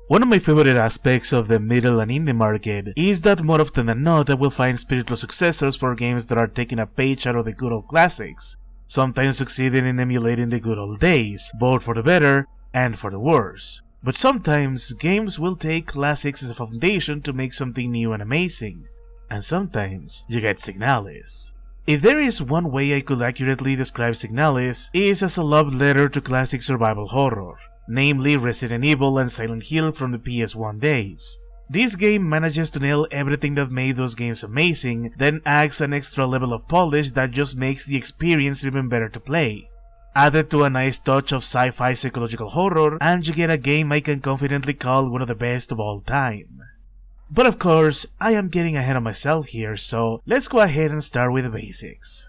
One of my favorite aspects of the middle and indie market is that more often than not I will find spiritual successors for games that are taking a page out of the good old classics, sometimes succeeding in emulating the good old days, both for the better and for the worse. But sometimes games will take classics as a foundation to make something new and amazing, and sometimes you get SIGNALIS. If there is one way I could accurately describe SIGNALIS, it is as a love letter to classic survival horror, namely Resident Evil and Silent Hill from the PS1 days. This game manages to nail everything that made those games amazing, then adds an extra level of polish that just makes the experience even better to play. Added to a nice touch of sci-fi psychological horror, and you get a game I can confidently call one of the best of all time. But of course, I am getting ahead of myself here, so let's go ahead and start with the basics.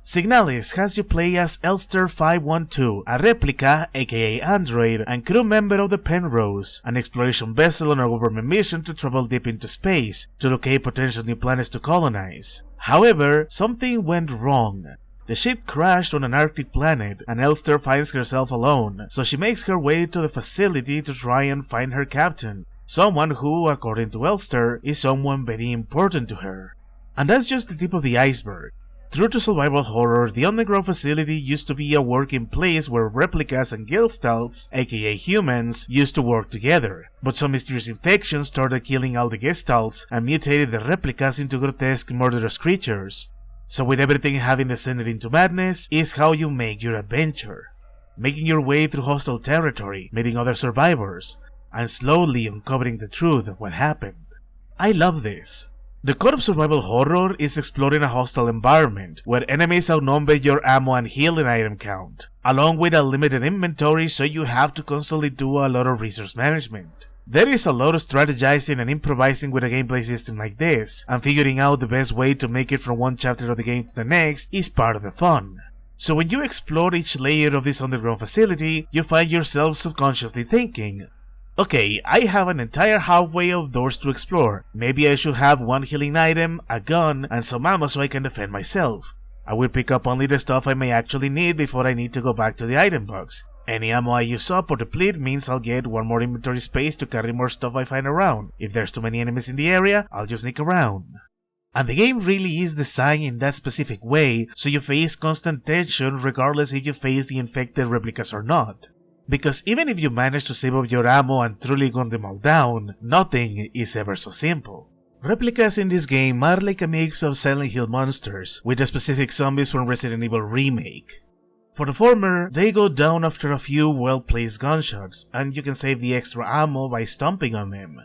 SIGNALIS has you play as Elster 512, a replica, aka android, and crew member of the Penrose, an exploration vessel on a government mission to travel deep into space to locate potential new planets to colonize. However, something went wrong. The ship crashed on an Arctic planet, and Elster finds herself alone, so she makes her way to the facility to try and find her captain, someone who, according to Elster, is someone very important to her. And that's just the tip of the iceberg. True to survival horror, the underground facility used to be a working place where replicas and Gestalts, aka humans, used to work together, but some mysterious infections started killing all the Gestalts and mutated the replicas into grotesque murderous creatures. So with everything having descended into madness is how you make your adventure, making your way through hostile territory, meeting other survivors, and slowly uncovering the truth of what happened. I love this. The core of survival horror is exploring a hostile environment, where enemies outnumber your ammo and healing item count, along with a limited inventory, so you have to constantly do a lot of resource management. There is a lot of strategizing and improvising with a gameplay system like this, and figuring out the best way to make it from one chapter of the game to the next is part of the fun. So when you explore each layer of this underground facility, you find yourself subconsciously thinking, okay, I have an entire halfway of doors to explore. Maybe I should have one healing item, a gun, and some ammo so I can defend myself. I will pick up only the stuff I may actually need before I need to go back to the item box. Any ammo I use up or deplete means I'll get one more inventory space to carry more stuff I find around. If there's too many enemies in the area, I'll just sneak around. And the game really is designed in that specific way, so you face constant tension regardless if you face the infected replicas or not. Because even if you manage to save up your ammo and truly gun them all down, nothing is ever so simple. Replicas in this game are like a mix of Silent Hill monsters, with the specific zombies from Resident Evil Remake. For the former, they go down after a few well-placed gunshots, and you can save the extra ammo by stomping on them.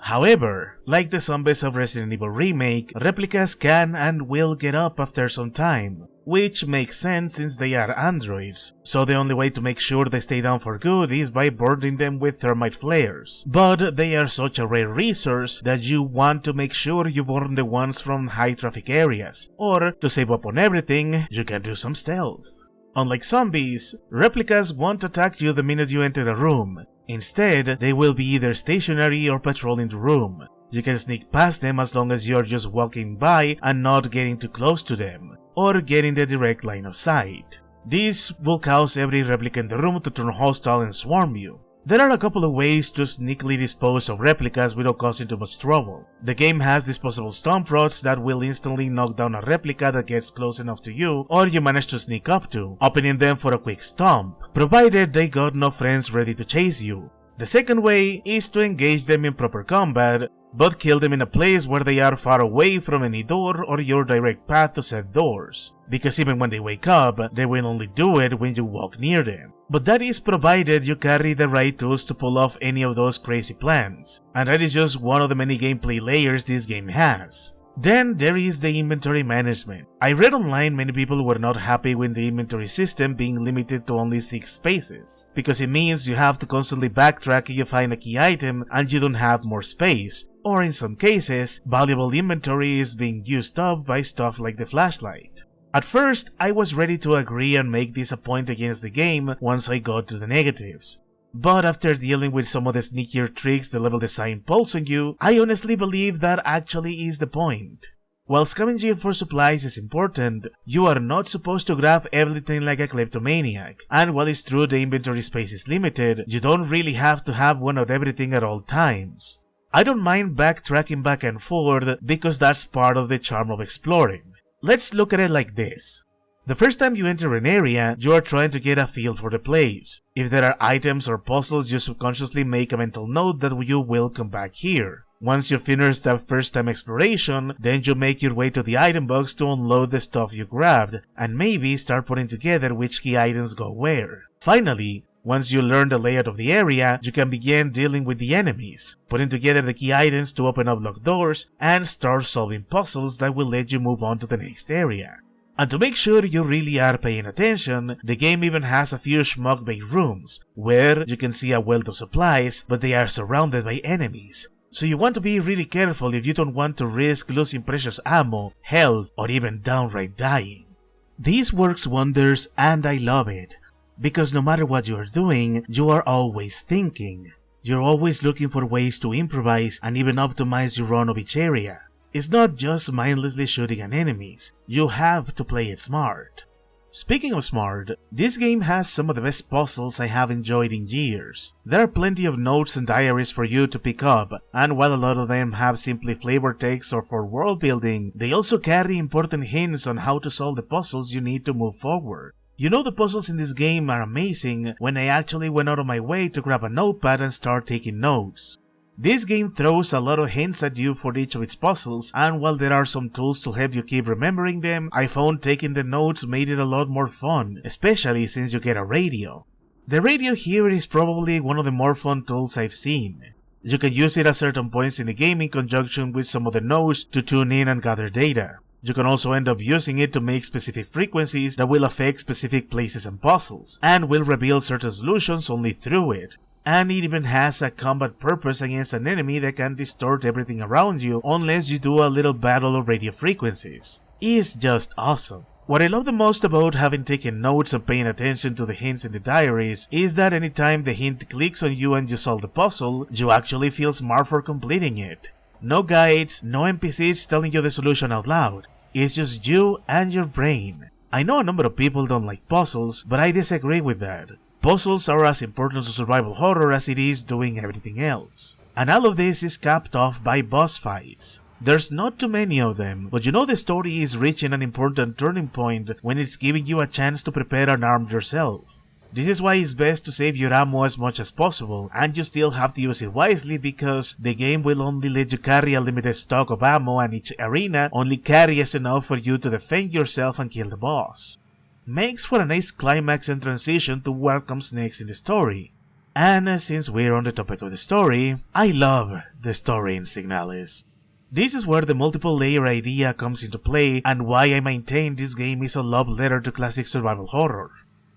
However, like the zombies of Resident Evil Remake, replicas can and will get up after some time, which makes sense since they are androids, so the only way to make sure they stay down for good is by burning them with thermite flares. But they are such a rare resource that you want to make sure you burn the ones from high traffic areas, or to save up on everything, you can do some stealth. Unlike zombies, replicas won't attack you the minute you enter a room. Instead, they will be either stationary or patrolling the room. You can sneak past them as long as you're just walking by and not getting too close to them, or getting the direct line of sight. This will cause every replica in the room to turn hostile and swarm you. There are a couple of ways to sneakily dispose of replicas without causing too much trouble. The game has disposable stomp rods that will instantly knock down a replica that gets close enough to you or you manage to sneak up to, opening them for a quick stomp, provided they got no friends ready to chase you. The second way is to engage them in proper combat, but kill them in a place where they are far away from any door or your direct path to said doors, because even when they wake up, they will only do it when you walk near them. But that is provided you carry the right tools to pull off any of those crazy plans, and that is just one of the many gameplay layers this game has. Then there is the inventory management. I read online many people were not happy with the inventory system being limited to only 6 spaces, because it means you have to constantly backtrack if you find a key item and you don't have more space, or in some cases, valuable inventory is being used up by stuff like the flashlight. At first, I was ready to agree and make this a point against the game once I got to the negatives. But after dealing with some of the sneakier tricks the level design pulls on you, I honestly believe that actually is the point. While scavenging for supplies is important, you are not supposed to grab everything like a kleptomaniac, and while it's true the inventory space is limited, you don't really have to have one of everything at all times. I don't mind backtracking back and forth because that's part of the charm of exploring. Let's look at it like this. The first time you enter an area, you are trying to get a feel for the place. If there are items or puzzles, you subconsciously make a mental note that you will come back here. Once you finish that first time exploration, then you make your way to the item box to unload the stuff you grabbed, and maybe start putting together which key items go where. Finally, once you learn the layout of the area, you can begin dealing with the enemies, putting together the key items to open up locked doors, and start solving puzzles that will let you move on to the next area. And to make sure you really are paying attention, the game even has a few schmuck-based rooms, where you can see a wealth of supplies, but they are surrounded by enemies. So you want to be really careful if you don't want to risk losing precious ammo, health, or even downright dying. This works wonders and I love it, because no matter what you are doing, you are always thinking. You're always looking for ways to improvise and even optimize your run of each area. It's not just mindlessly shooting at enemies, you have to play it smart. Speaking of smart, this game has some of the best puzzles I have enjoyed in years. There are plenty of notes and diaries for you to pick up, and while a lot of them have simply flavor text or for world building, they also carry important hints on how to solve the puzzles you need to move forward. You know the puzzles in this game are amazing when I actually went out of my way to grab a notepad and start taking notes. This game throws a lot of hints at you for each of its puzzles, and while there are some tools to help you keep remembering them, I found taking the notes made it a lot more fun, especially since you get a radio. The radio here is probably one of the more fun tools I've seen. You can use it at certain points in the game in conjunction with some of the notes to tune in and gather data. You can also end up using it to make specific frequencies that will affect specific places and puzzles, and will reveal certain solutions only through it. And it even has a combat purpose against an enemy that can distort everything around you unless you do a little battle of radio frequencies. It's just awesome. What I love the most about having taken notes and paying attention to the hints in the diaries is that anytime the hint clicks on you and you solve the puzzle, you actually feel smart for completing it. No guides, no NPCs telling you the solution out loud. It's just you and your brain. I know a number of people don't like puzzles, but I disagree with that. Puzzles are as important to survival horror as it is doing everything else. And all of this is capped off by boss fights. There's not too many of them, but you know the story is reaching an important turning point when it's giving you a chance to prepare and arm yourself. This is why it's best to save your ammo as much as possible, and you still have to use it wisely because the game will only let you carry a limited stock of ammo and each arena only carries enough for you to defend yourself and kill the boss. Makes for a nice climax and transition to what comes next in the story. And since we're on the topic of the story, I love the story in Signalis. This is where the multiple layer idea comes into play and why I maintain this game is a love letter to classic survival horror.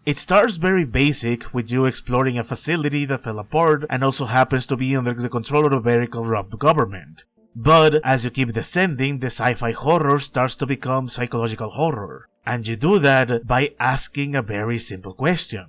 It starts very basic with you exploring a facility that fell apart and also happens to be under the control of a very corrupt government. But as you keep descending, the sci-fi horror starts to become psychological horror. And you do that by asking a very simple question.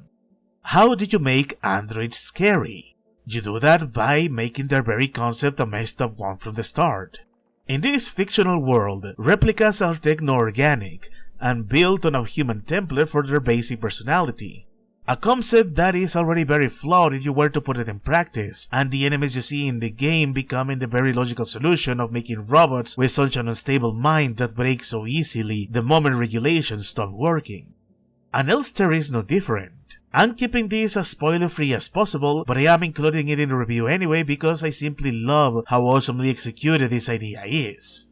How did you make androids scary? You do that by making their very concept a messed up one from the start. In this fictional world, replicas are techno-organic and built on a human template for their basic personality. A concept that is already very flawed if you were to put it in practice, and the enemies you see in the game becoming the very logical solution of making robots with such an unstable mind that breaks so easily the moment regulations stop working. And Elster is no different. I'm keeping this as spoiler-free as possible, but I am including it in the review anyway because I simply love how awesomely executed this idea is.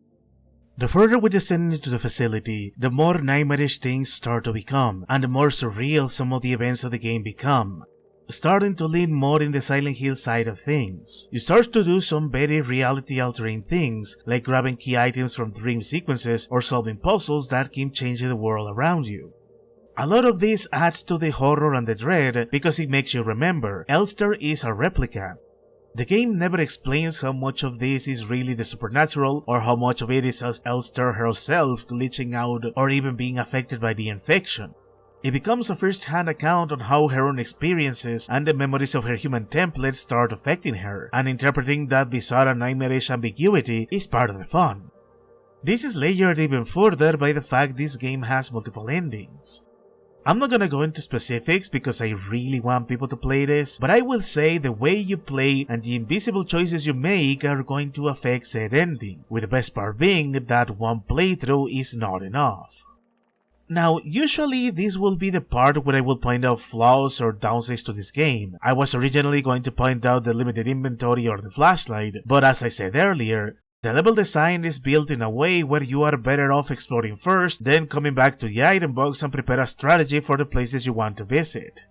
The further we descend into the facility, the more nightmarish things start to become, and the more surreal some of the events of the game become. Starting to lean more in the Silent Hill side of things. You start to do some very reality-altering things, like grabbing key items from dream sequences or solving puzzles that keep changing the world around you. A lot of this adds to the horror and the dread because it makes you remember Elster is a replica. The game never explains how much of this is really the supernatural or how much of it is Elster herself glitching out or even being affected by the infection. It becomes a first-hand account on how her own experiences and the memories of her human template start affecting her, and interpreting that bizarre and nightmarish ambiguity is part of the fun. This is layered even further by the fact this game has multiple endings. I'm not gonna go into specifics because I really want people to play this, but I will say the way you play and the invisible choices you make are going to affect said ending, with the best part being that one playthrough is not enough. Now, usually this will be the part where I will point out flaws or downsides to this game. I was originally going to point out the limited inventory or the flashlight, but as I said earlier, the level design is built in a way where you are better off exploring first, then coming back to the item box and prepare a strategy for the places you want to visit.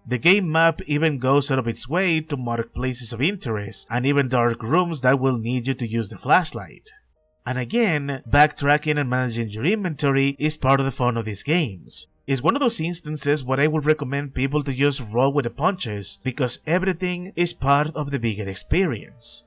The game map even goes out of its way to mark places of interest, and even dark rooms that will need you to use the flashlight. And again, backtracking and managing your inventory is part of the fun of these games. It's one of those instances where I would recommend people to just roll with the punches, because everything is part of the bigger experience.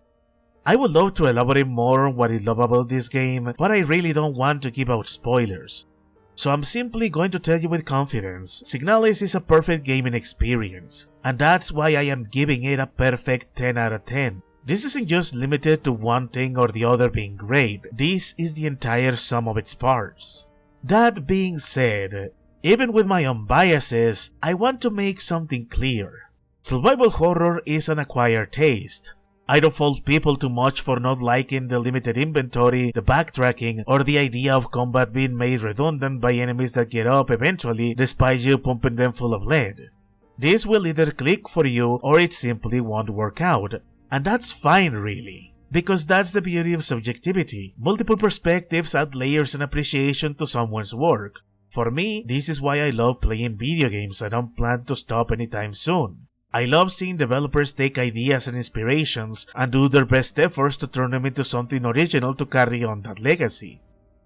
I would love to elaborate more on what I love about this game, but I really don't want to give out spoilers. So I'm simply going to tell you with confidence, Signalis is a perfect gaming experience, and that's why I am giving it a perfect 10 out of 10. This isn't just limited to one thing or the other being great, this is the entire sum of its parts. That being said, even with my own biases, I want to make something clear. Survival horror is an acquired taste. I don't fault people too much for not liking the limited inventory, the backtracking, or the idea of combat being made redundant by enemies that get up eventually despite you pumping them full of lead. This will either click for you or it simply won't work out, and that's fine really, because that's the beauty of subjectivity. Multiple perspectives add layers and appreciation to someone's work. For me, this is why I love playing video games. I don't plan to stop anytime soon. I love seeing developers take ideas and inspirations and do their best efforts to turn them into something original to carry on that legacy.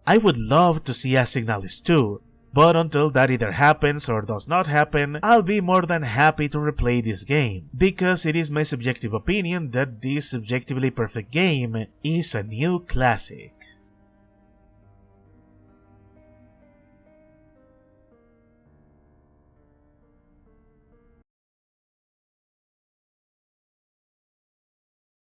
I would love to see a Signalis 2, but until that either happens or does not happen, I'll be more than happy to replay this game, because it is my subjective opinion that this subjectively perfect game is a new classic.